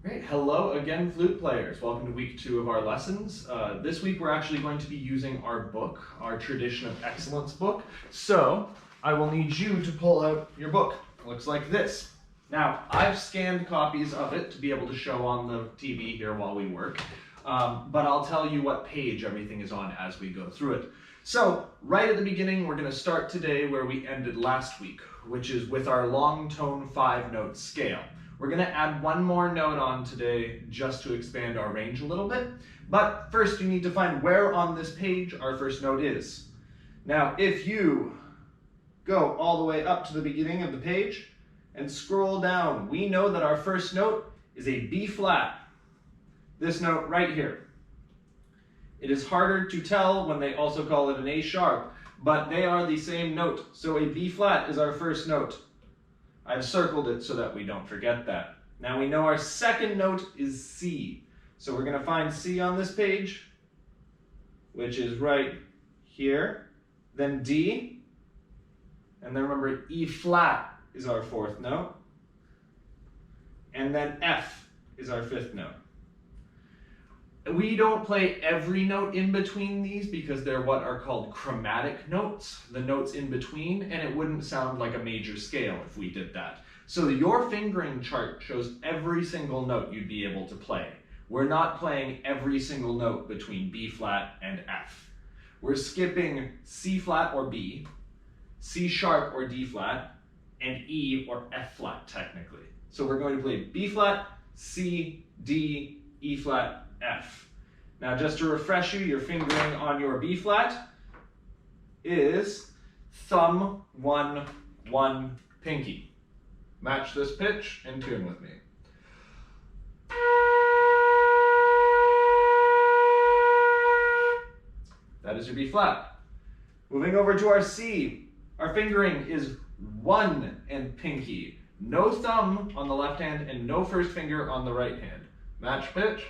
Great, hello again, flute players. Welcome to week 2 of our lessons. This week we're actually going to be using our book, our Tradition of Excellence book. So I will need you to pull out your book. It looks like this. Now, I've scanned copies of it to be able to show on the TV here while we work, but I'll tell you what page everything is on as we go through it. So, right at the beginning, we're going to start today where we ended last week, which is with our long tone 5-note scale. We're going to add one more note on today just to expand our range a little bit. But first you need to find where on this page our first note is. Now if you go all the way up to the beginning of the page and scroll down, we know that our first note is a B flat. This note right here. It is harder to tell when they also call it an A sharp, but they are the same note. So a B flat is our first note. I've circled it so that we don't forget that. Now we know our second note is C. So we're going to find C on this page, which is right here. Then D. And then remember, E flat is our fourth note. And then F is our fifth note. We don't play every note in between these because they're what are called chromatic notes, the notes in between, and it wouldn't sound like a major scale if we did that. So your fingering chart shows every single note you'd be able to play. We're not playing every single note between B flat and F. We're skipping C flat or B, C sharp or D flat, and E or F flat technically. So we're going to play B flat, C, D, E flat, F. Now just to refresh you, your fingering on your B flat is thumb, 1, 1, pinky. Match this pitch and tune with me. That is your B flat. Moving over to our C, our fingering is 1 and pinky. No thumb on the left hand and no first finger on the right hand. Match pitch.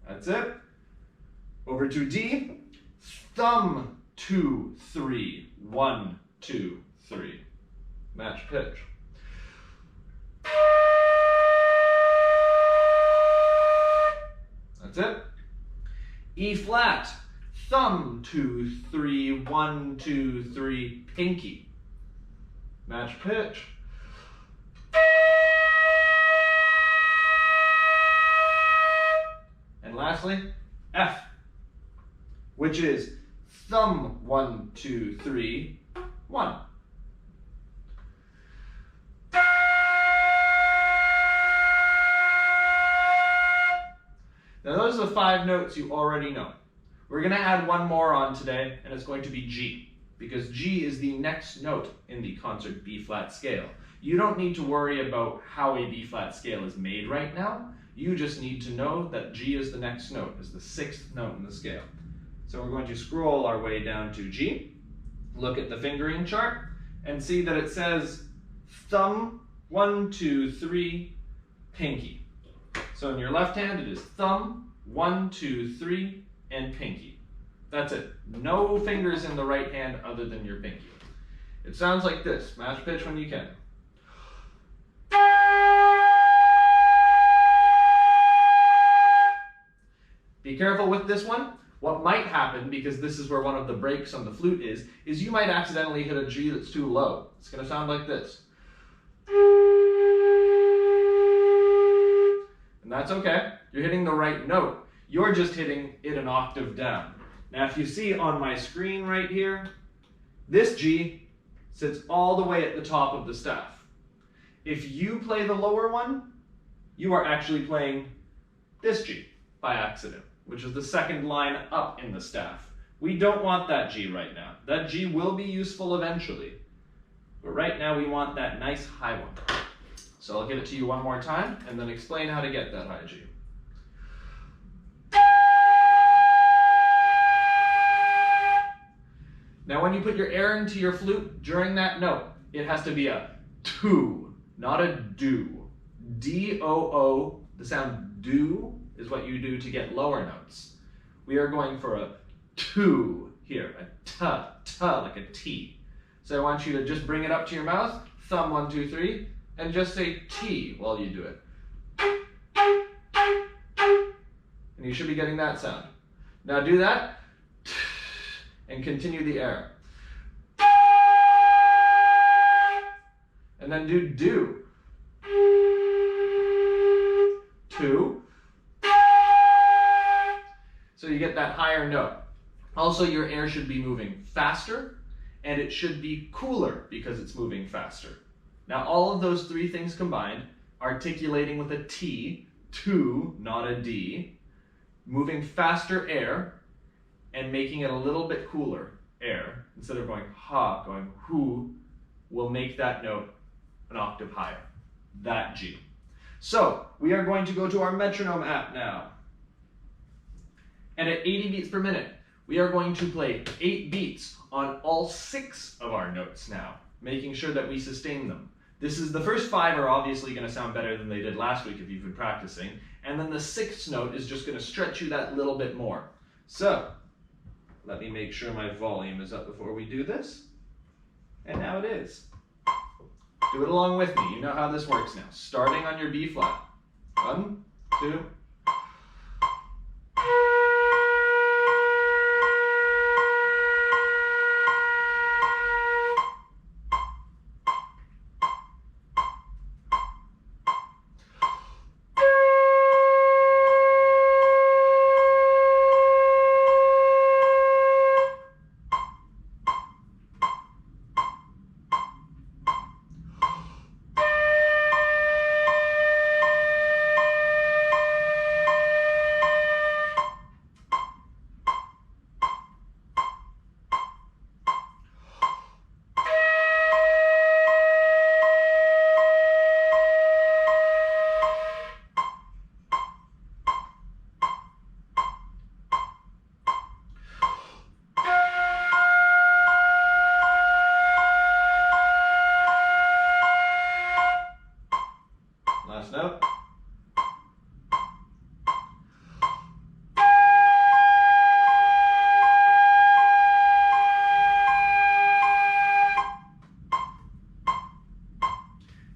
That's it. Over to D, thumb, 2, 3, 1, 2, 3. Match pitch. That's it. E flat, thumb, 2, 3, 1, 2, 3, pinky. Match pitch. And lastly, F, which is thumb, 1, 2, 3, 1. Now those are the 5 notes you already know. We're going to add one more on today, and it's going to be G, because G is the next note in the concert B flat scale. You don't need to worry about how a B flat scale is made right now. You just need to know that G is the next note, is the 6th note in the scale. So we're going to scroll our way down to G, look at the fingering chart, and see that it says thumb, 1, 2, 3, pinky. So in your left hand it is thumb, 1, 2, 3, and pinky. That's it. No fingers in the right hand other than your pinky. It sounds like this. Match pitch when you can. Be careful with this one. What might happen, because this is where one of the breaks on the flute is you might accidentally hit a G that's too low. It's going to sound like this. And that's okay. You're hitting the right note. You're just hitting it an octave down. Now if you see on my screen right here, this G sits all the way at the top of the staff. If you play the lower one, you are actually playing this G by accident, which is the second line up in the staff. We don't want that G right now. That G will be useful eventually, but right now we want that nice high one. So I'll give it to you one more time and then explain how to get that high G. Now when you put your air into your flute during that note, it has to be a two, not a do. D-O-O, the sound do is what you do to get lower notes. We are going for a two here, a ta, ta, like a T. So I want you to just bring it up to your mouth, thumb 1, 2, 3, and just say T while you do it. And you should be getting that sound. Now do that, and continue the air. And then do do. 2. So you get that higher note. Also, your air should be moving faster, and it should be cooler because it's moving faster. Now, all of those 3 things combined, articulating with a T, 2, not a D, moving faster air, and making it a little bit cooler air, instead of going ha, going who, will make that note an octave higher, that G. So, we are going to go to our metronome app now. And at 80 beats per minute, we are going to play 8 beats on all 6 of our notes now, making sure that we sustain them. The first 5 are obviously going to sound better than they did last week if you've been practicing, and then the 6th note is just going to stretch you that little bit more. So, let me make sure my volume is up before we do this. And now it is. Do it along with me. You know how this works now. Starting on your B flat. 1, 2. Last note.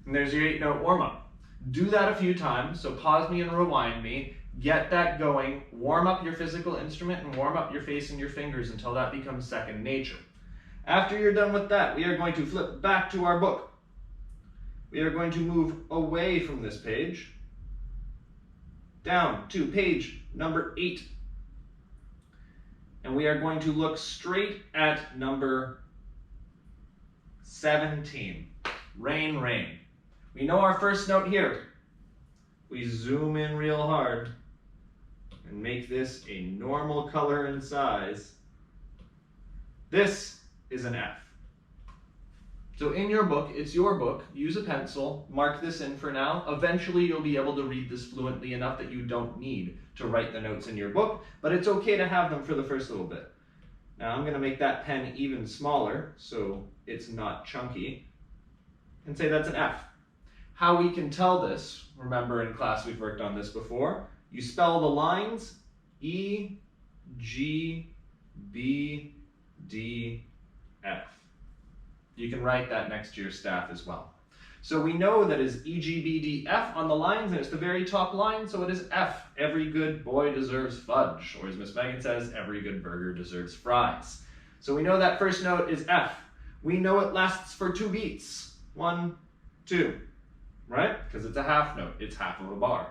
And there's your 8-note warm-up. Do that a few times, so pause me and rewind me, get that going, warm up your physical instrument and warm up your face and your fingers until that becomes second nature. After you're done with that, we are going to flip back to our book. We are going to move away from this page, down to page number 8. And we are going to look straight at number 17. Rain, rain. We know our first note here. We zoom in real hard and make this a normal color and size. This is an F. So in your book, it's your book, use a pencil, mark this in for now. Eventually you'll be able to read this fluently enough that you don't need to write the notes in your book, but it's okay to have them for the first little bit. Now I'm going to make that pen even smaller so it's not chunky, and say that's an F. How we can tell this, remember in class we've worked on this before, you spell the lines E, G, B, D, F. You can write that next to your staff as well. So we know that is E, G, B, D, F on the lines, and it's the very top line, so it is F. Every good boy deserves fudge, or as Miss Megan says, every good burger deserves fries. So we know that first note is F. We know it lasts for 2 beats. 1, 2, right? Because it's a half note, it's half of a bar.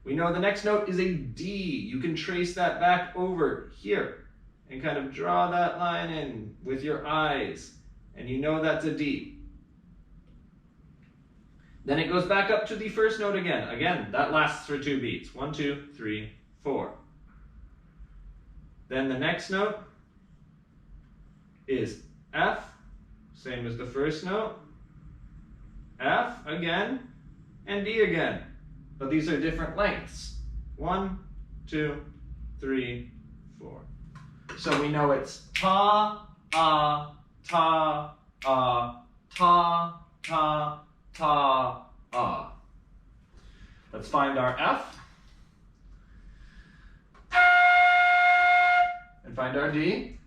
We know the next note is a D. You can trace that back over here and kind of draw that line in with your eyes, and you know that's a D. Then it goes back up to the first note again. Again, that lasts for 2 beats. 1, 2, 3, 4. Then the next note is F, same as the first note. F again, and D again. But these are different lengths. 1, 2, 3, 4. So we know it's ta, ta, ta, ta, ta, Let's find our F. And find our D.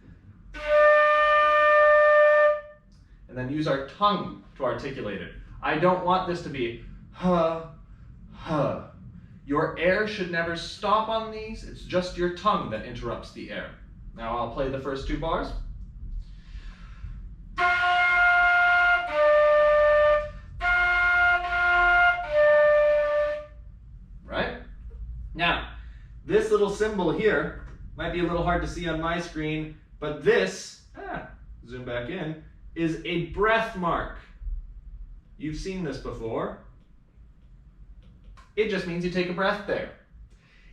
and then use our tongue to articulate it. I don't want this to be huh, huh. Your air should never stop on these. It's just your tongue that interrupts the air. Now I'll play the first 2 bars. Right? Now, this little symbol here might be a little hard to see on my screen, but this, zoom back in, is a breath mark. You've seen this before. It just means you take a breath there.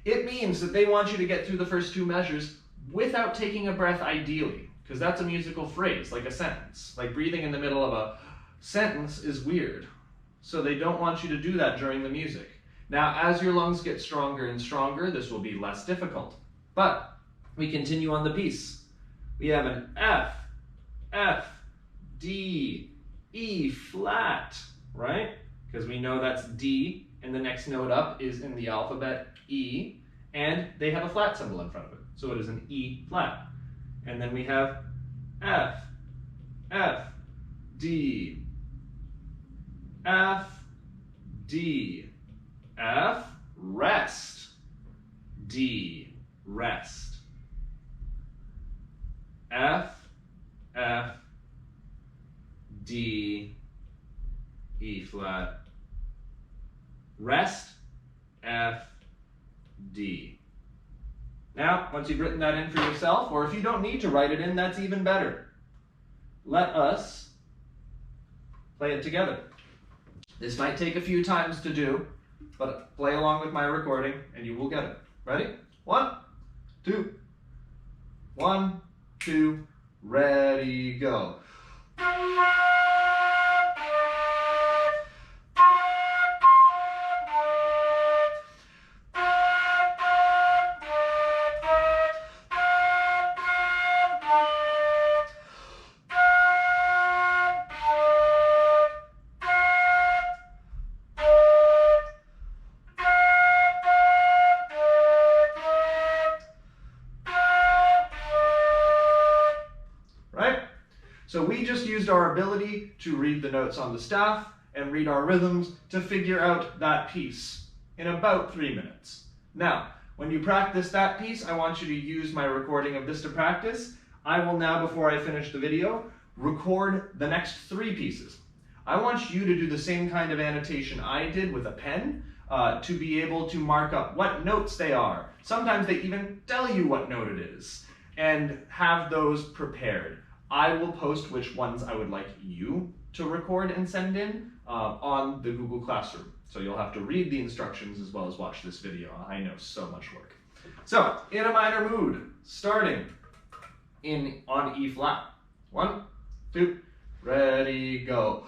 It means that they want you to get through the first 2 measures without taking a breath ideally, because that's a musical phrase, like a sentence. Like breathing in the middle of a sentence is weird. So they don't want you to do that during the music. Now, as your lungs get stronger and stronger, this will be less difficult. But we continue on the piece. We have an F, F, D, E flat, right? Because we know that's D, and the next note up is in the alphabet E, and they have a flat symbol in front of it. So it is an E flat. And then we have F, F, D, F, D, F, rest, D, rest, F, F, D, E flat, rest, F, D. Now, once you've written that in for yourself, or if you don't need to write it in, that's even better. Let us play it together. This might take a few times to do, but play along with my recording and you will get it. Ready? 1, 2, 1, 2, ready, go. So we just used our ability to read the notes on the staff and read our rhythms to figure out that piece in about 3 minutes. Now, when you practice that piece, I want you to use my recording of this to practice. I will now, before I finish the video, record the next 3 pieces. I want you to do the same kind of annotation I did with a pen to be able to mark up what notes they are. Sometimes they even tell you what note it is, and have those prepared. I will post which ones I would like you to record and send in on the Google Classroom. So you'll have to read the instructions as well as watch this video. I know, so much work. So, in a minor mood, starting on E flat. 1, 2, ready, go.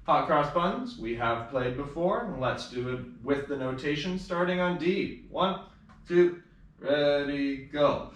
Hot cross buns, we have played before, and let's do it with the notation starting on D. 1, 2, ready, go.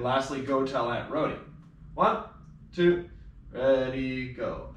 Lastly, go tell Aunt Rhody. 1, 2, ready, go.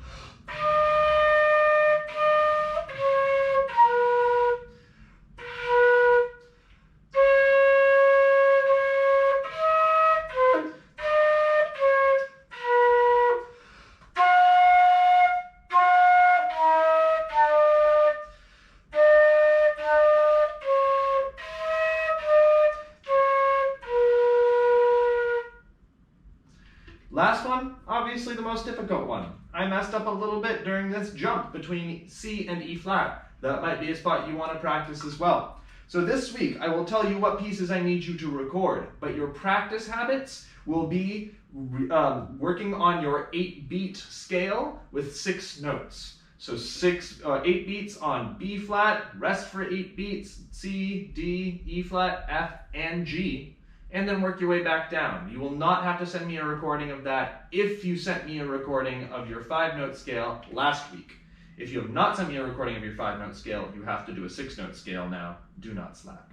Last one, obviously the most difficult one. I messed up a little bit during this jump between C and E flat. That might be a spot you want to practice as well. So this week, I will tell you what pieces I need you to record, but your practice habits will be working on your 8-beat scale with 6 notes. So 8 beats on B flat, rest for 8 beats, C, D, E flat, F, and G, and then work your way back down. You will not have to send me a recording of that if you sent me a recording of your 5-note scale last week. If you have not sent me a recording of your 5-note scale, you have to do a 6-note scale now. Do not slack.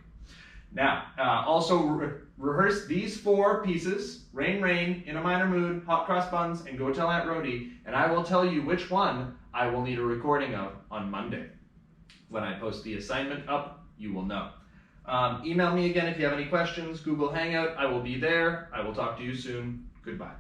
Now, also rehearse these 4 pieces: Rain, Rain, In a Minor Mood, Hot Cross Buns, and Go Tell Aunt Rhody, and I will tell you which one I will need a recording of on Monday. When I post the assignment up, you will know. Email me again if you have any questions. Google Hangout, I will be there. I will talk to you soon. Goodbye.